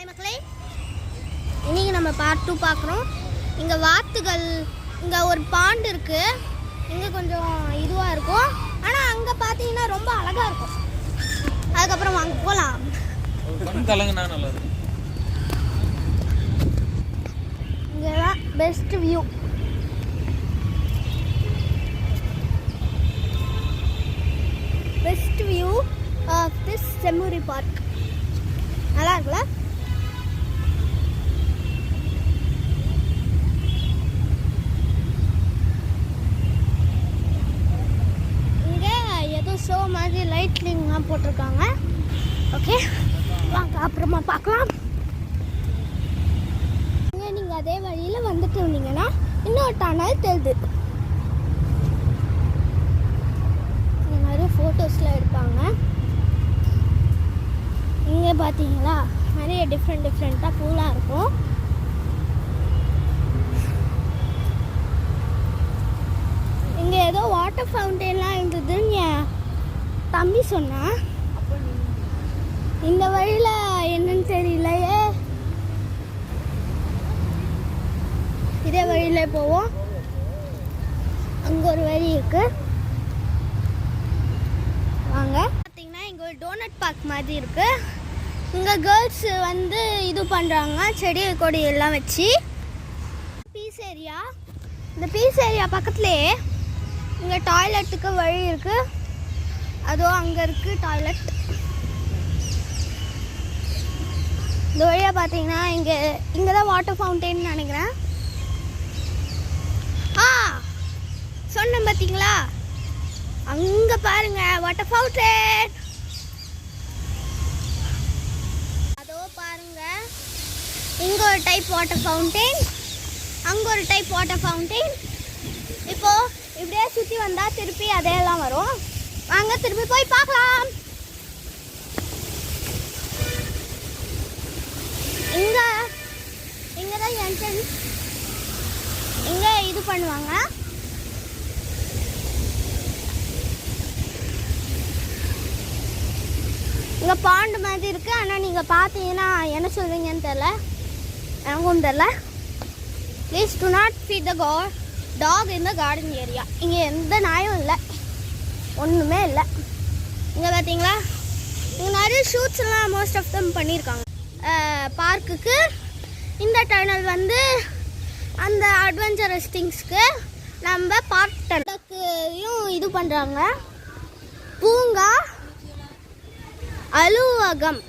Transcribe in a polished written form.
Hi மக்களே, இன்றைக்கி நம்ம பார்ட் 2 பார்க்குறோம். இங்கே வாத்துகள், இங்கே ஒரு பாண்டு இருக்குது. இங்கே கொஞ்சம் இதுவாக இருக்கும், ஆனால் அங்கே பார்த்தீங்கன்னா ரொம்ப அழகாக இருக்கும். அதுக்கப்புறம் வாங்க போகலாம். இங்கே தான் best view. Best view of this Semmozhi park. நல்லா இருக்குல்ல? இங்கே ஏதோ ஷோ மாதிரி லைட்லிங்லாம் போட்டிருக்காங்க. ஓகே வாங்க அப்புறமா பார்க்கலாம். நீங்கள் அதே வழியில் வந்துட்டு இருந்தீங்கன்னா இன்னொரு டனல் தெரியுது. நிறைய ஃபோட்டோஸ்லாம் எடுப்பாங்க. இங்கே பார்த்தீங்களா நிறைய டிஃப்ரெண்ட்டாக கூலாக இருக்கும். இங்கே ஏதோ வாட்டர் ஃபவுண்டெயின்லாம் இருந்ததுன்னு என் தம்பி சொன்னான். இந்த வழியில் என்னன்னு தெரியலையே, இதே வழியில் போவோம். அங்கே ஒரு வழி இருக்கு, வாங்க. பார்த்தீங்கன்னா இங்கே ஒரு டோனட் பார்க் மாதிரி இருக்கு. இங்கே கேர்ள்ஸ் வந்து இது பண்ணுறாங்க, செடி கொடி எல்லாம் வச்சு. பீஸ் ஏரியா, இந்த பீஸ் ஏரியா பக்கத்துலேயே இங்கே டாய்லெட்டுக்கு வழி இருக்குது. அதுவும் அங்கே இருக்குது டாய்லெட். இந்த வழியாக பார்த்தீங்கன்னா இங்கே தான் வாட்டர் ஃபவுண்டெயின் நினைக்கிறேன். சொன்னேன் பார்த்தீங்களா, அங்கே பாருங்க வாட்டர் ஃபவுண்டெயின். அதோ பாருங்க, இங்கே ஒரு டைப் வாட்டர் ஃபவுண்டெயின், அங்கே ஒரு டைப் வாட்டர் ஃபவுண்டெயின். இப்போ இப்படியே சுற்றி வந்தால் திருப்பி அதையெல்லாம் வரும். வாங்க திருப்பி போய் பார்க்கலாம். இங்கே தான் என்ட்ரன்ஸ். இங்கே இது பண்ணுவாங்க. இங்கே பாண்டு மாதிரி இருக்குது, ஆனால் நீங்கள் பார்த்தீங்கன்னா என்ன சொல்வீங்கன்னு தெரில, எனக்கும் தெரில. Please do not feed the dog in the garden area. இங்கே எந்த நாயும் இல்லை, ஒன்றுமே இல்லை. இங்கே பார்த்தீங்களா இங்கே நிறைய ஷூட்ஸ்லாம் மோஸ்ட் ஆஃப் தம் பண்ணியிருக்காங்க பார்க்குக்கு. இந்த டனல் வந்து அந்த அட்வென்ச்சரஸ் திங்ஸ்க்கு நம்ம பார்க்குயும் இது பண்ணுறாங்க. பூங்கா அலுவலகம்